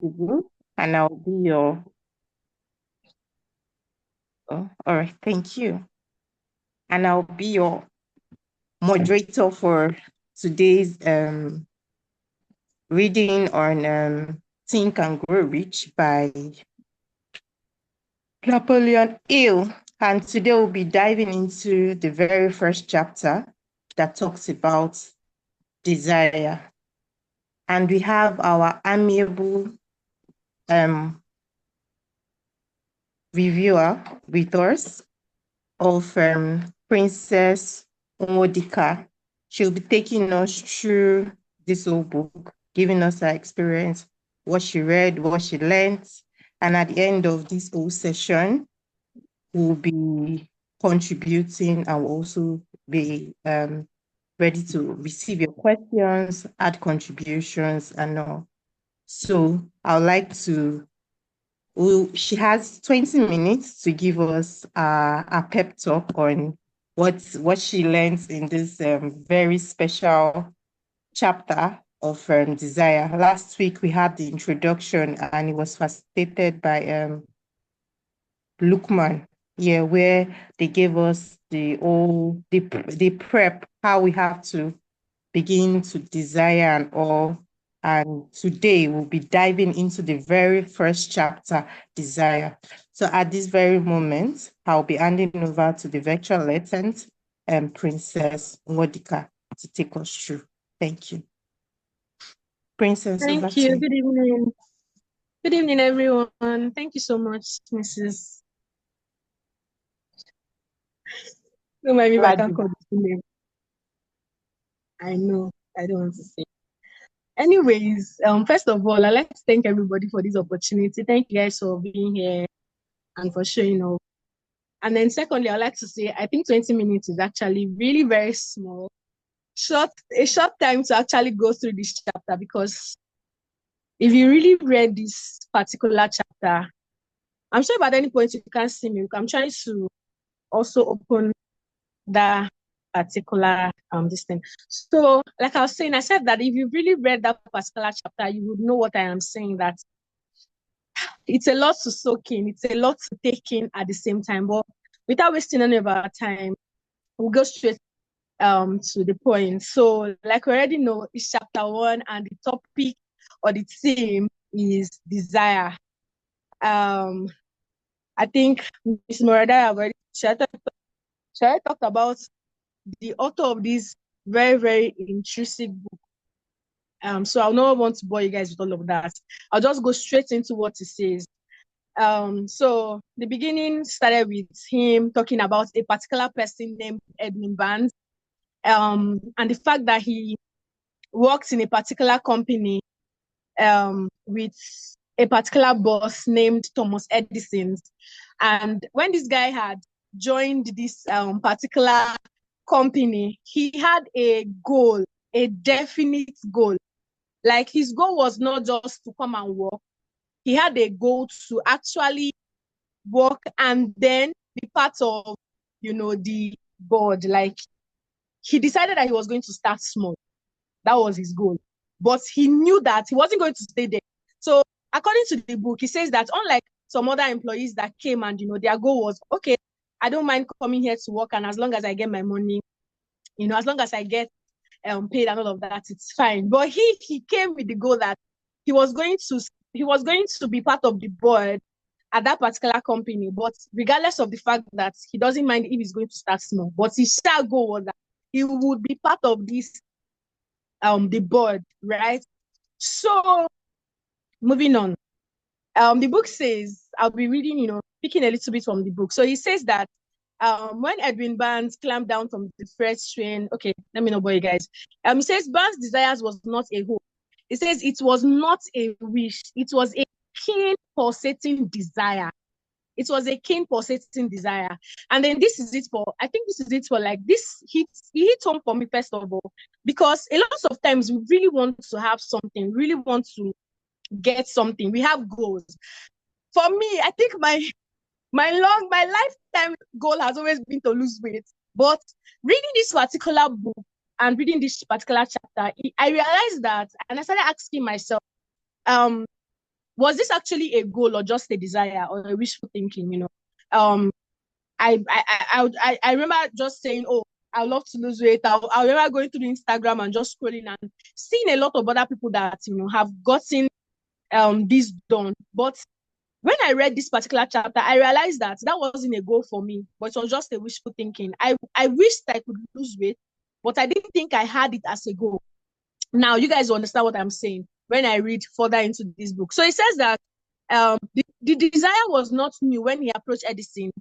begin, and I'll be your. Oh, all right, thank you. And I'll be your moderator for today's reading on Think and Grow Rich by Napoleon Hill. And today we'll be diving into the very first chapter that talks about desire. And we have our amiable reviewer with us of Princess Omodika. She'll be taking us through this whole book, giving us her experience, what she read, what she learned. And at the end of this whole session, we'll be contributing and we'll also be ready to receive your questions, add contributions, and all. So I'd like to she has 20 minutes to give us a pep talk on what she learns in this very special chapter of desire. Last week we had the introduction and it was facilitated by Lukman, yeah, where they gave us the prep, how we have to begin to desire and all. And today we'll be diving into the very first chapter, desire. So at this very moment, I'll be handing over to the virtual lieutenant and Princess Modika to take us through. Thank you. Princess, over Thank to you. you. Good evening. Good evening, everyone. Thank you so much, Mrs. Don't mind me if I can't call this name. I know. I don't want to say. Anyways, first of all, I'd like to thank everybody for this opportunity. Thank you guys for being here and for showing up. And then secondly, I'd like to say I think 20 minutes is actually really very small. A short time to actually go through this chapter, because if you really read this particular chapter, I'm sure if at any point you can't see me, I'm trying to also open that particular this thing. So, like I was saying, I said that if you really read that particular chapter, you would know what I am saying, that it's a lot to soak in, it's a lot to take in at the same time. But without wasting any of our time, we'll go straight to the point. So, like we already know, it's chapter 1, and the topic or the theme is desire. I think Ms. Morada already talked about the author of this very, very intrusive book. So I'll not want to bore you guys with all of that. I'll just go straight into what it says. So the beginning started with him talking about a particular person named Edwin Barnes, and the fact that he worked in a particular company with a particular boss named Thomas Edison. And when this guy had joined this particular company, he had a goal, a definite goal. Like, his goal was not just to come and work. He had a goal to actually work and then be part of, the board. Like, he decided that he was going to start small. That was his goal. But he knew that he wasn't going to stay there. So according to the book, he says that unlike some other employees that came and, their goal was, okay, I don't mind coming here to work, and as long as I get my money, as long as I get paid and all of that, it's fine. But he came with the goal that he was going to be part of the board at that particular company, but regardless of the fact that he doesn't mind if he's going to start small, but his goal was that he would be part of this the board, right? So moving on. The book says, I'll be reading, picking a little bit from the book. So he says that when Edwin Barnes climbed down from the first train, okay, let me know, boy, guys. He says Barnes' desires was not a hope. He says it was not a wish. It was a keen, pulsating desire. It was a keen, pulsating desire. And then I think this is it for like this. It hit home for me, first of all, because a lot of times we really want to have something, really want to get something. We have goals. For me, I think my lifetime goal has always been to lose weight. But reading this particular book and reading this particular chapter, I realized that, and I started asking myself, was this actually a goal or just a desire or a wishful thinking? I remember just saying, oh, I love to lose weight. I remember going through Instagram and just scrolling and seeing a lot of other people that have gotten this done. But when I read this particular chapter, I realized that wasn't a goal for me, but it was just a wishful thinking. I wished I could lose weight, but I didn't think I had it as a goal. Now you guys understand what I'm saying when I read further into this book. So it says that the desire was not new when he approached Edison.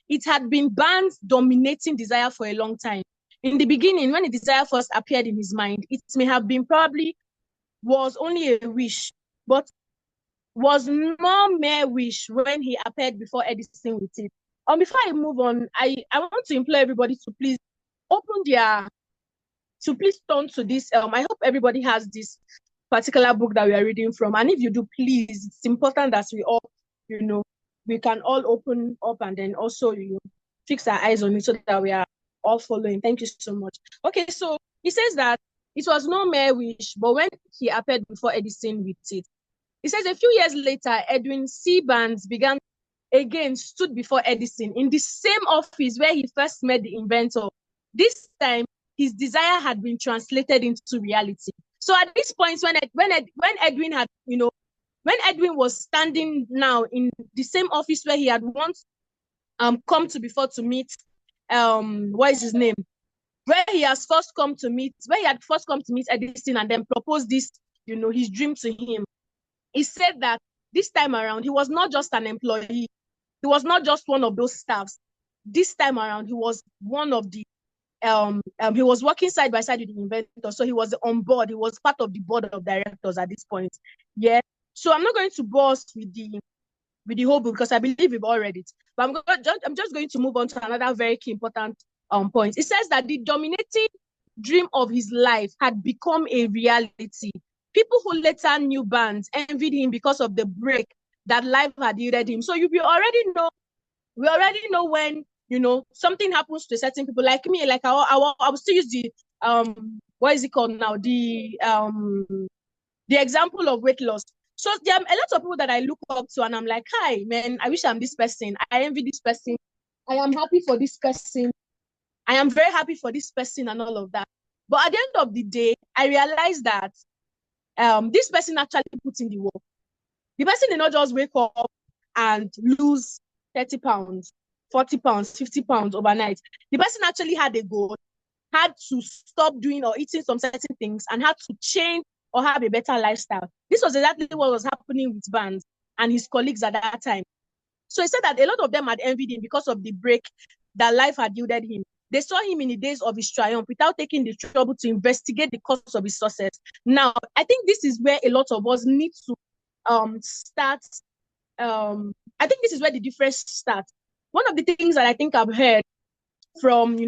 It had been Barnes' dominating desire for a long time. In the beginning, when the desire first appeared in his mind, it may have been probably was only a wish, but was more mere wish when he appeared before Edison with it. Before I move on, I want to implore everybody to please open their, to please turn to this. I hope everybody has this particular book that we are reading from. And if you do, please, it's important that we all, we can all open up and then also, fix our eyes on it so that we are all following. Thank you so much. Okay, so he says that it was no mere wish, but when he appeared before Edison with it, he says a few years later, Edwin C. Barnes stood before Edison in the same office where he first met the inventor. This time, his desire had been translated into reality. So at this point, when Edwin had, when Edwin was standing now in the same office where he had once come to before to meet, what is his name? Where he had first come to meet Edison and then proposed this, his dream to him. He said that this time around, he was not just an employee. He was not just one of those staffs. This time around, he was one of the, he was working side by side with the inventor. So he was on board. He was part of the board of directors at this point. Yeah. So I'm not going to bore us with the whole book because I believe we've all read it. But I'm just going to move on to another very key important point. It says that the dominating dream of his life had become a reality. People who later knew Barnes envied him because of the break that life had yielded him. So we already know when, something happens to certain people like me, like I will still use the, what is it called now? The example of weight loss. So there are a lot of people that I look up to and I'm like, hi, man, I wish I'm this person. I envy this person. I am happy for this person. I am very happy for this person and all of that. But at the end of the day, I realized that this person actually put in the work. The person did not just wake up and lose 30 pounds, 40 pounds, 50 pounds overnight. The person actually had a goal, had to stop doing or eating some certain things and had to change or have a better lifestyle. This was exactly what was happening with Barnes and his colleagues at that time. So he said that a lot of them had envied him because of the break that life had yielded him. They saw him in the days of his triumph without taking the trouble to investigate the cause of his success. Now, I think this is where a lot of us need to start. I think this is where the difference starts. One of the things that I think I've heard from,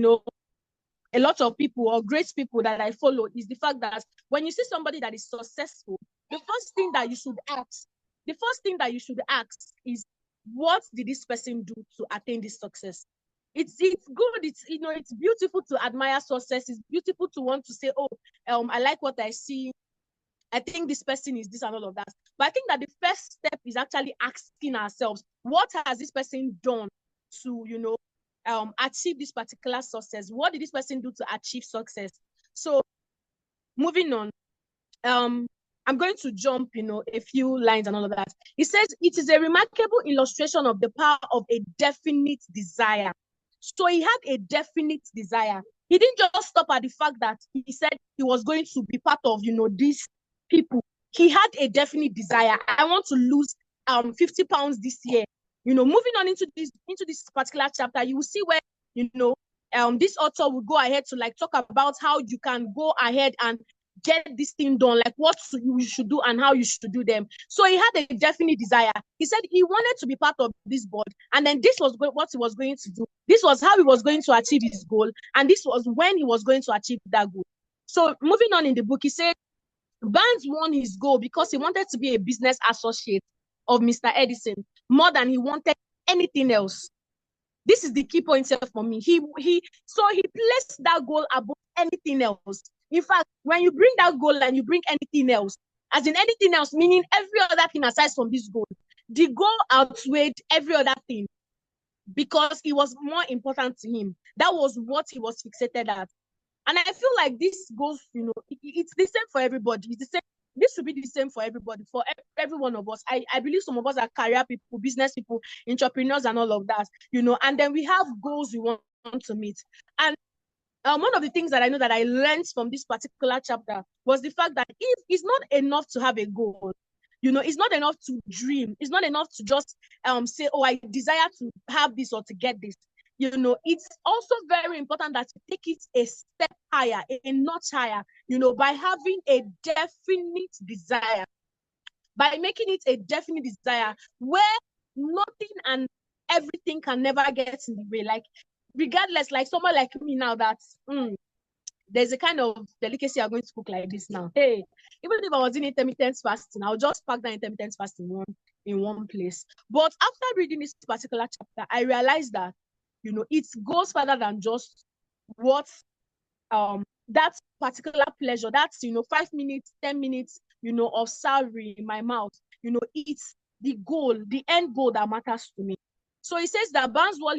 a lot of people or great people that I follow is the fact that when you see somebody that is successful, the first thing that you should ask is, what did this person do to attain this success? It's good. It's beautiful to admire success. It's beautiful to want to say, oh, I like what I see. I think this person is this and all of that. But I think that the first step is actually asking ourselves, what has this person done to, achieve this particular success? What did this person do to achieve success? So moving on, I'm going to jump, a few lines and all of that. It says, it is a remarkable illustration of the power of a definite desire. So he had a definite desire. He didn't just stop at the fact that he said he was going to be part of, these people. He had a definite desire. I want to lose 50 pounds this year. Moving on into this particular chapter, you will see where, this author will go ahead to talk about how you can go ahead and get this thing done, like what you should do and how you should do them. So he had a definite desire. He said he wanted to be part of this board, and then this was what he was going to do. This was how he was going to achieve his goal, and this was when he was going to achieve that goal. So moving on in the book, he said Barnes won his goal because he wanted to be a business associate of Mr. Edison more than he wanted anything else. This is the key point here for me. He placed that goal above anything else. In fact, when you bring that goal and you bring anything else, As in anything else, meaning every other thing aside from this goal. The goal outweighed every other thing because it was more important to him. That was what he was fixated at. And I feel like this goes, it's the same for everybody. It's the same. This should be the same for everybody, for every one of us. I believe some of us are career people, business people, entrepreneurs, and all of that, and then we have goals we want to meet. And one of the things that I know that I learned from this particular chapter was the fact that if it's not enough to have a goal, it's not enough to dream. It's not enough to just say, oh, I desire to have this or to get this. It's also very important that you take it a step higher, a notch higher, by having a definite desire, by making it a definite desire where nothing and everything can never get in the way. Like, regardless, like someone like me now that there's a kind of delicacy I'm going to cook like this now. Hey, even if I was in intermittent fasting, I'll just pack that intermittent fasting in one place. But after reading this particular chapter, I realized that, it goes further than just what that particular pleasure, that's 5 minutes, 10 minutes, of salary in my mouth. It's the goal, the end goal that matters to me. So he says that Barnswell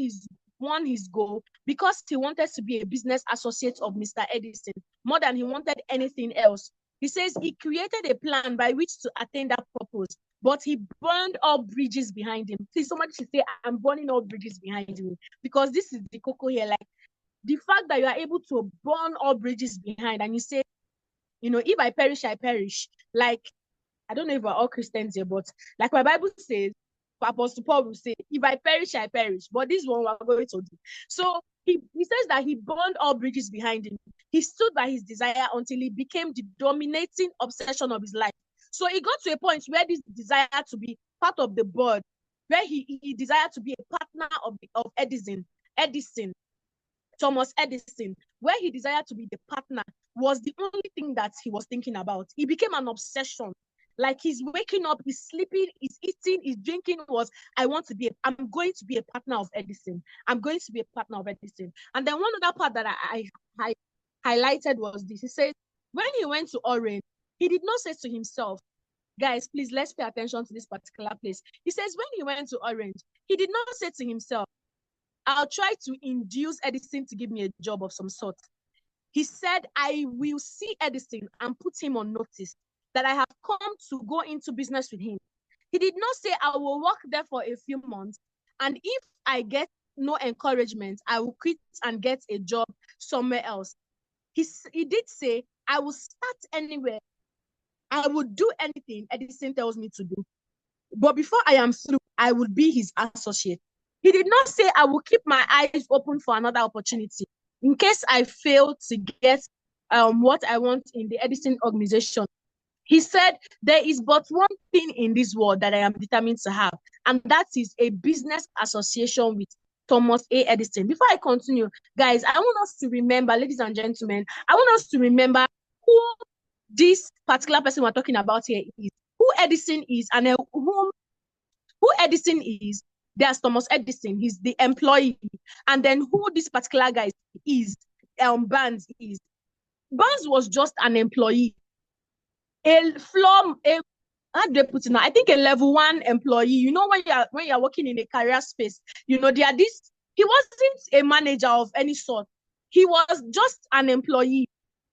won his goal because he wanted to be a business associate of Mr. Edison more than he wanted anything else. He says he created a plan by which to attain that purpose, but he burned all bridges behind him. Please, somebody should say, I'm burning all bridges behind me, because this is the cocoa here. Like, the fact that you are able to burn all bridges behind, and you say, if I perish, I perish. Like, I don't know if we're all Christians here, but like my Bible says, Apostle Paul will say, if I perish, I perish. But this one we're going to do. So he says that he burned all bridges behind him. He stood by his desire until he became the dominating obsession of his life. So he got to a point where this desire to be part of the board, where he desired to be a partner of Edison, Thomas Edison, where he desired to be the partner, was the only thing that he was thinking about. It became an obsession. Like, he's waking up, he's sleeping, he's eating, he's drinking, I'm going to be a partner of Edison. I'm going to be a partner of Edison. And then one other part that I highlighted was this. He said, when he went to Orange, he did not say to himself, guys, please, let's pay attention to this particular place. He says, when he went to Orange, he did not say to himself, I'll try to induce Edison to give me a job of some sort. He said, I will see Edison and put him on notice that I have come to go into business with him. He did not say, I will work there for a few months, and if I get no encouragement, I will quit and get a job somewhere else. He did say, I will start anywhere. I will do anything Edison tells me to do. But before I am through, I will be his associate. He did not say, I will keep my eyes open for another opportunity in case I fail to get what I want in the Edison organization. He said, there is but one thing in this world that I am determined to have, and that is a business association with Thomas A. Edison. Before I continue, guys, I want us to remember, ladies and gentlemen, I want us to remember who this particular person we're talking about here is, who Edison is, and who Edison is. There's Thomas Edison, he's the employee, and then who this particular guy is, Barnes is. Barnes was just an employee, how do they put it now? I think a level 1 employee. When you're working in a career space, he wasn't a manager of any sort. He was just an employee,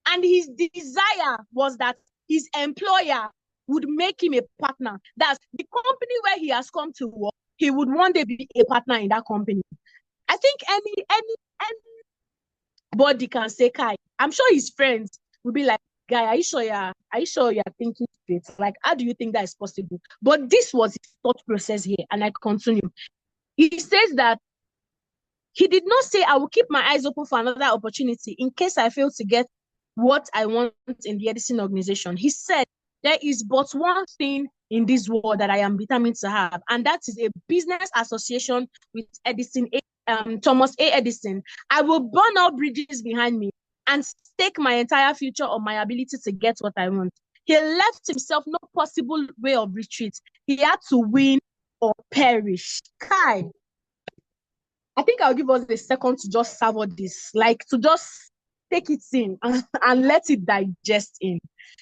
and his desire was that his employer would make him a partner. That's the company where he has come to work. He would one day be a partner in that company. I think anybody can say, Kai. I'm sure his friends will be like, Guy, are you sure you're thinking straight? Like, how do you think that is possible? But this was his thought process here, and I continue. He says that he did not say, I will keep my eyes open for another opportunity in case I fail to get what I want in the Edison organization. He said, there is but one thing in this world that I am determined to have, and that is a business association with Thomas A. Edison. I will burn all bridges behind me and stake my entire future on my ability to get what I want. He left himself no possible way of retreat. He had to win or perish. Kai, I think I'll give us a second to just savor this, like to just take it in and let it digest in.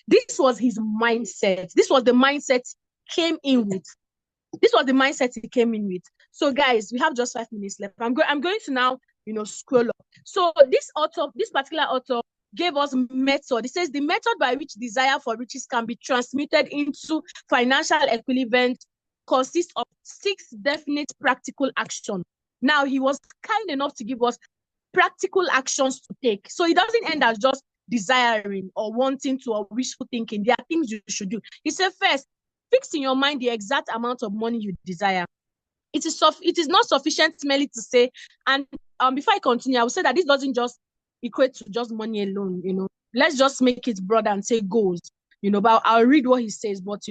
This was his mindset. This was the mindset came in with. This was the mindset he came in with. So, guys, we have just 5 minutes left. I'm going to now, scroll up. So, this particular author gave us method. It says the method by which desire for riches can be transmitted into financial equivalent consists of 6 definite practical actions. Now, he was kind enough to give us practical actions to take. So it doesn't end as just desiring or wanting to or wishful thinking. There are things you should do. He said, first, fix in your mind the exact amount of money you desire. It is not sufficient merely to say, and before I continue, I will say that this doesn't just equate to just money alone, Let's just make it broader and say goals, but I'll read what he says, but,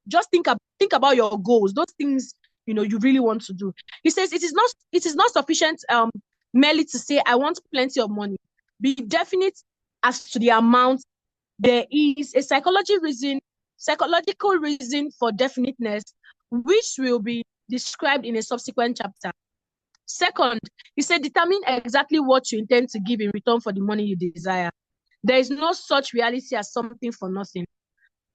just think about your goals, those things, you really want to do. He says, it is not sufficient merely to say, I want plenty of money. Be definite as to the amount. There is a psychological reason for definiteness, which will be described in a subsequent chapter. Second, he said, determine exactly what you intend to give in return for the money you desire. There is no such reality as something for nothing.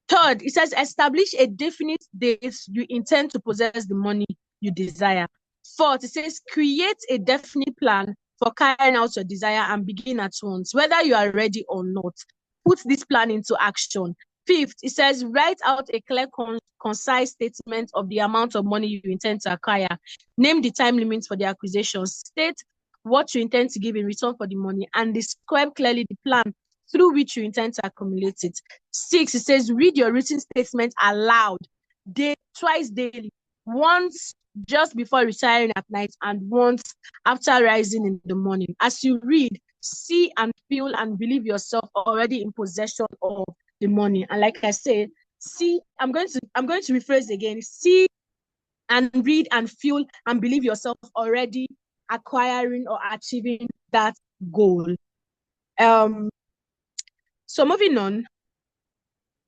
Third, it says, establish a definite date you intend to possess the money you desire. Fourth, it says, create a definite plan for carrying out your desire and begin at once, whether you are ready or not. Put this plan into action. Fifth, it says, write out a clear, concise statement of the amount of money you intend to acquire. Name the time limits for the acquisition. State what you intend to give in return for the money and describe clearly the plan through which you intend to accumulate it. 6, it says, read your written statement aloud, twice daily, once just before retiring at night and once after rising in the morning. As you read, see and feel and believe yourself already in possession of the money. And like I said, I'm going to rephrase again. See and read and feel and believe yourself already acquiring or achieving that goal. So moving on,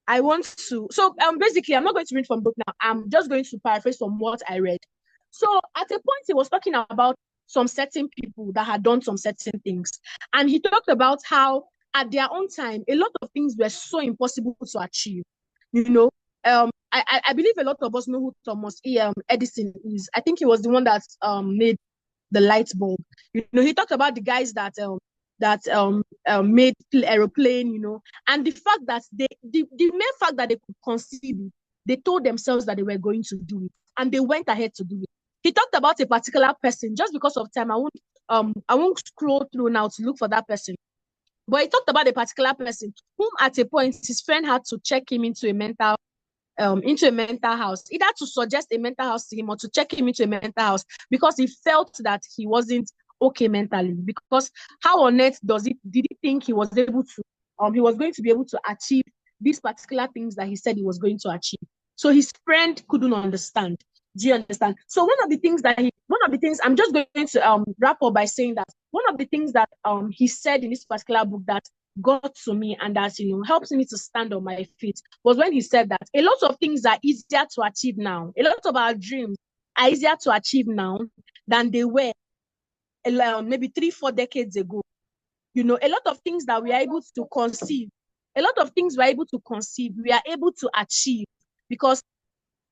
basically, I'm not going to read from book now. I'm just going to paraphrase from what I read. So at a point, he was talking about some certain people that had done some certain things. And he talked about how at their own time, a lot of things were so impossible to achieve. I believe a lot of us know who Thomas Edison is. I think he was the one that made the light bulb. He talked about the guys that made aeroplane, and the fact that the main fact that they could conceive it, they told themselves that they were going to do it, and they went ahead to do it. He talked about a particular person. Just because of time, I won't scroll through now to look for that person. But he talked about a particular person whom at a point his friend had to check him into a mental house, either to suggest a mental house to him or to check him into a mental house, because he felt that he wasn't okay mentally. Because how on earth did he think he was able to he was going to be able to achieve these particular things that he said he was going to achieve? So his friend couldn't understand. Do you understand? So one of the things I'm just going to wrap up by saying that one of the things that he said in this particular book that got to me and that helps me to stand on my feet was when he said that a lot of things are easier to achieve now. A lot of our dreams are easier to achieve now than they were maybe 3-4 decades ago. A lot of things that we are able to conceive, we are able to achieve because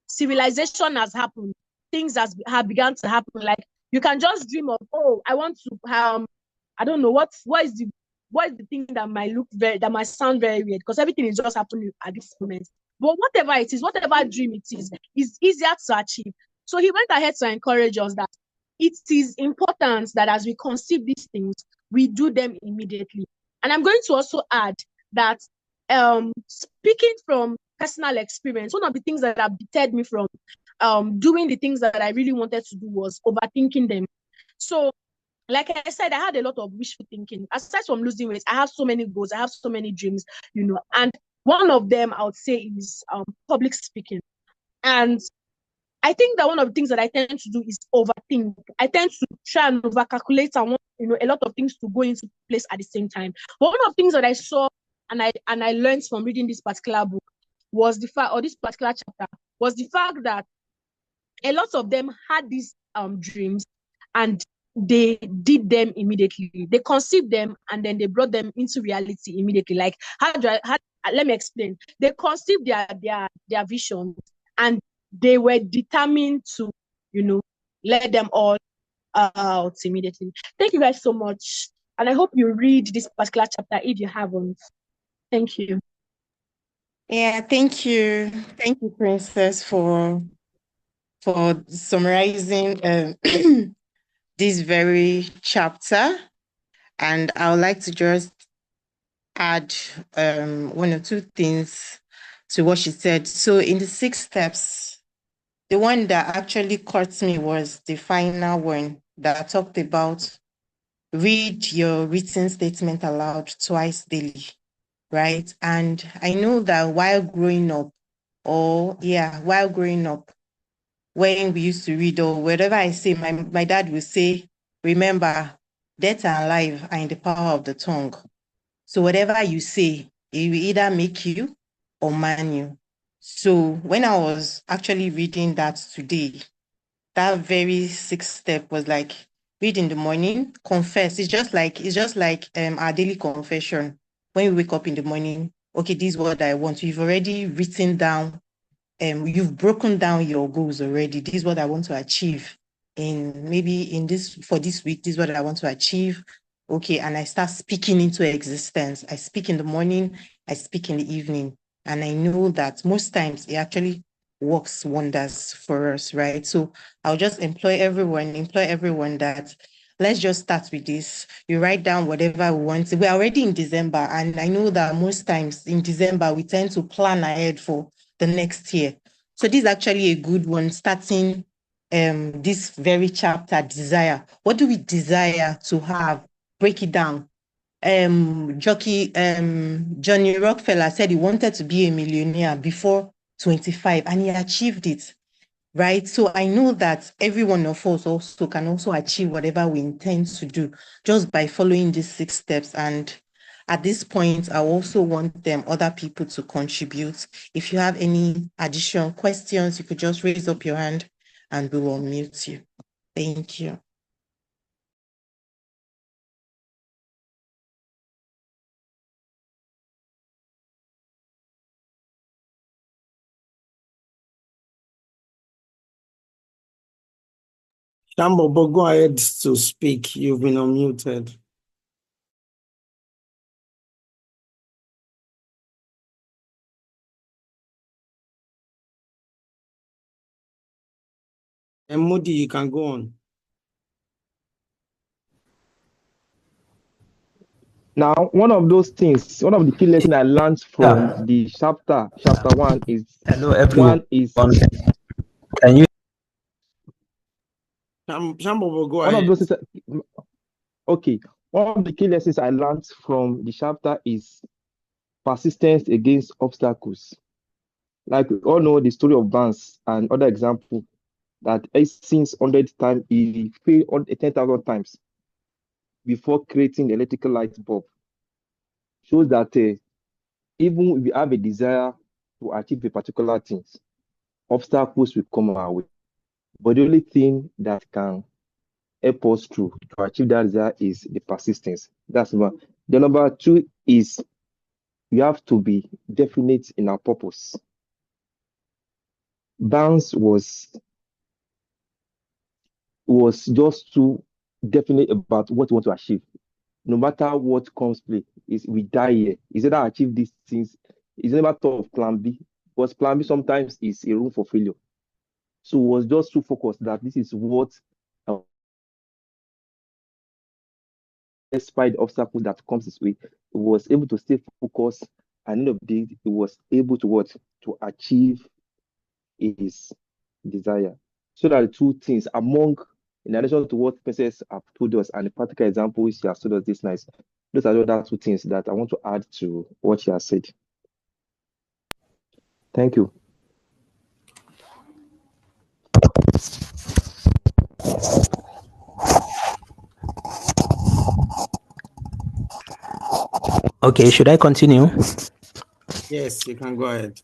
civilization has happened. Things have begun to happen. Like you can just dream of, oh, I want to I don't know what is the thing that might sound very weird, because everything is just happening at this moment. But whatever it is, whatever dream it is easier to achieve. So he went ahead to encourage us that it is important that as we conceive these things, we do them immediately. And I'm going to also add that speaking from personal experience, one of the things that have deterred me from doing the things that I really wanted to do was overthinking them. So like I said, I had a lot of wishful thinking. Aside from losing weight, I have so many goals, I have so many dreams, and one of them I would say is public speaking. And I think that one of the things that I tend to do is overthink. I tend to try and overcalculate and want, a lot of things to go into place at the same time. But one of the things that I saw and I learned from reading this particular book was this particular chapter was the fact that a lot of them had these dreams, and they did them immediately. They conceived them and then they brought them into reality immediately. Like, let me explain. They conceived their vision and they were determined to, let them all out immediately. Thank you guys so much. And I hope you read this particular chapter if you haven't. Thank you. Yeah, thank you. Thank you, Princess, for summarizing this very chapter. And I would like to just add one or two things to what she said. So in the 6 steps, the one that actually caught me was the final one that talked about read your written statement aloud twice daily, right? And I know that while growing up, when we used to read or whatever I say, my dad would say, remember, death and life are in the power of the tongue. So whatever you say, it will either make you or man you. So when I was actually reading that today, that very 6th step was like, read in the morning, confess. It's just like our daily confession. When we wake up in the morning, okay, this is what I want. You've already written down, you've broken down your goals already. This is what I want to achieve for this week. This is what I want to achieve. Okay, and I start speaking into existence. I speak in the morning, I speak in the evening, and I know that most times it actually works wonders for us, right? So I'll just employ everyone that let's just start with this. You write down whatever we want. We're already in December, and I know that most times in December we tend to plan ahead for the next year. So this is actually a good one, starting this very chapter, desire. What do we desire to have? Break it down. Johnny Rockefeller said he wanted to be a millionaire before 25 and he achieved it, right? So I know that every one of us also can also achieve whatever we intend to do just by following these 6 steps. And at this point, I also want other people to contribute. If you have any additional questions, you could just raise up your hand and we will mute you. Thank you. Shambo, go ahead to speak. You've been unmuted. And Moody, you can go on. Now, one of the key lessons I learned from the chapter 1 is hello everyone. Can you? Shambo, go one ahead. of those. Okay, one of the key lessons I learned from the chapter is persistence against obstacles. Like we all know the story of Vance and other example that since 100 times he failed 10,000 times before creating the electrical light bulb. Shows that even if you have a desire to achieve a particular thing, obstacles will come our way. But the only thing that can help us to achieve that desire is the persistence. That's one. The number 2 is you have to be definite in our purpose. Barnes was just too definite about what we want to achieve. No matter what comes play, we die here. Is either achieve these things. It's never thought of plan B, because plan B sometimes is a room for failure. So was just too focused that this is what despite the obstacle that comes his way, he was able to stay focused, and end of the day, he was able to achieve his desire. So that the 2 things in addition to what Princess have told us and the practical example she has told us this night, those are the other 2 things that I want to add to what she has said. Thank you. Okay, should I continue? Yes, you can go ahead.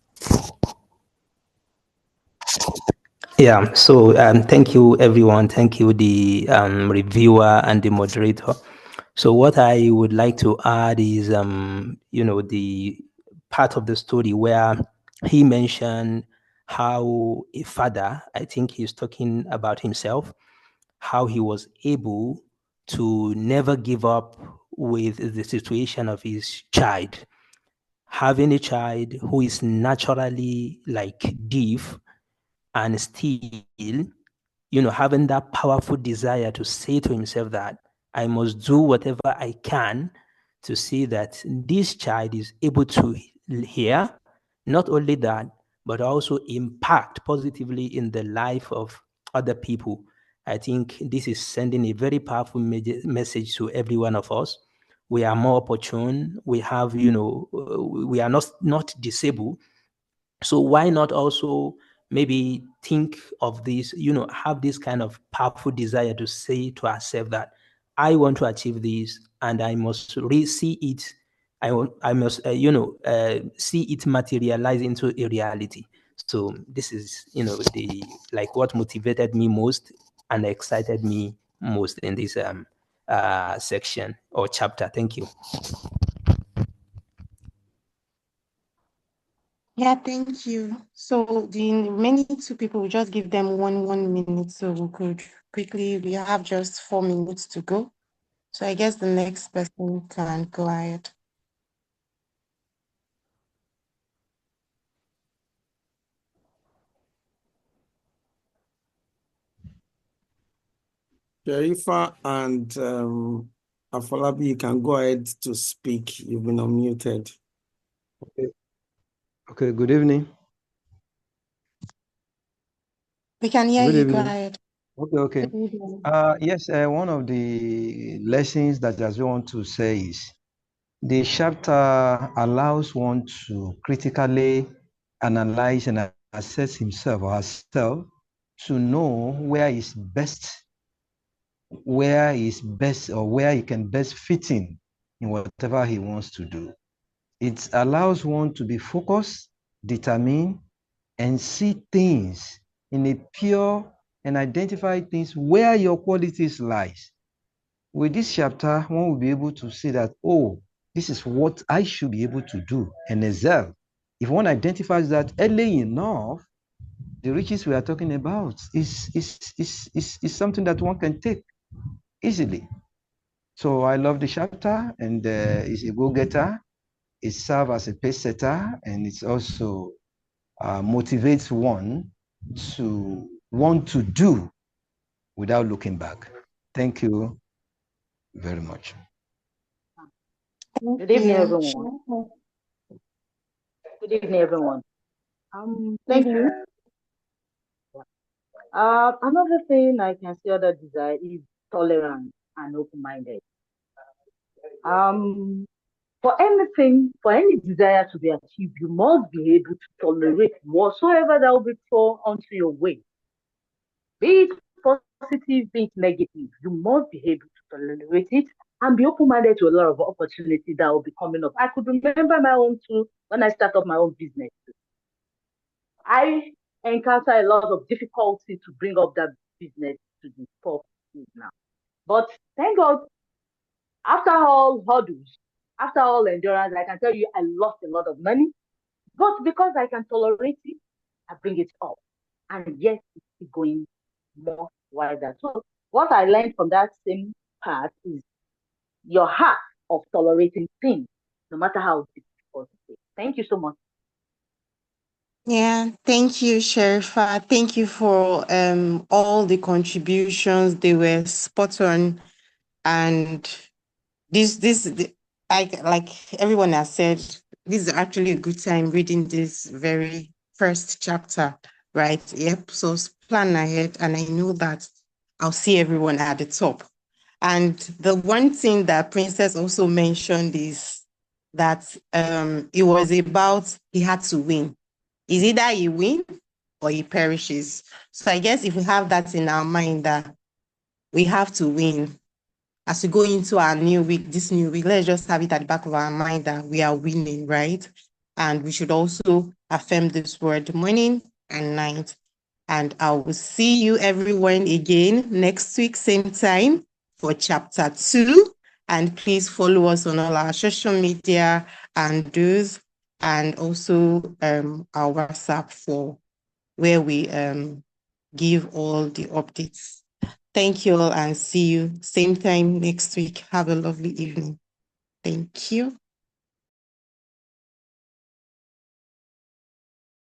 Yeah, so thank you, everyone. Thank you, the reviewer and the moderator. So what I would like to add is, the part of the story where he mentioned how a father, I think he's talking about himself, how he was able to never give up with the situation of his child. Having a child who is naturally like deaf and still, having that powerful desire to say to himself that I must do whatever I can to see that this child is able to hear. Not only that, but also impact positively in the life of other people. I think this is sending a very powerful message to every one of us. We are more opportune. We have, we are not disabled, so why not also maybe think of this, have this kind of powerful desire to say to ourselves that I want to achieve this and I must see it. I must, see it materialize into a reality. So this is, the like what motivated me most and excited me most in this section or chapter. Thank you. Yeah, thank you. So the remaining two people, we just give them one minute so we could quickly, we have just 4 minutes to go. So I guess the next person can go ahead. Sharifa and Afolabi, you can go ahead to speak. You've been unmuted. Okay, good evening. We can hear Good you, go evening. ahead. Okay. Yes, one of the lessons that I just want to say is the chapter allows one to critically analyze and assess himself or herself to know where is best, or where he can best fit in whatever he wants to do. It allows one to be focused, determined, and see things in a pure and identify things where your qualities lies. With this chapter, one will be able to see that, oh, this is what I should be able to do and excel. If one identifies that early enough, the riches we are talking about is something that one can take easily. So I love the chapter, and it's a go-getter. It serves as a pace setter, and it's also motivates one to want to do without looking back. Thank you very much. Good evening, everyone. Good evening, everyone. Thank you. Another thing I can see other desire is tolerant and open-minded. For any desire to be achieved, you must be able to tolerate whatsoever that will be thrown onto your way. Be it positive, be it negative, you must be able to tolerate it and be open-minded to a lot of opportunities that will be coming up. I could remember my own too when I started my own business. I encounter a lot of difficulty to bring up that business to the top now. But thank God, after all hurdles, after all endurance, I can tell you I lost a lot of money. But because I can tolerate it, I bring it up. And yes, it's going more wider. So what I learned from that same part is your heart of tolerating things, no matter how difficult it is. Thank you so much. Yeah, thank you, Sherifa. Thank you for all the contributions. They were spot on. And like everyone has said, this is actually a good time reading this very first chapter, right? Yep. So plan ahead, and I know that I'll see everyone at the top. And the one thing that Princess also mentioned is that it was about he had to win. Is either he win or he perishes. So I guess if we have that in our mind that we have to win, as we go into our new week, this new week, let's just have it at the back of our mind that we are winning, right? And we should also affirm this word morning and night. And I will see you everyone again next week, same time for chapter 2. And please follow us on all our social media and those, and also our WhatsApp for where we give all the updates. Thank you all and see you same time next week. Have a lovely evening. Thank you.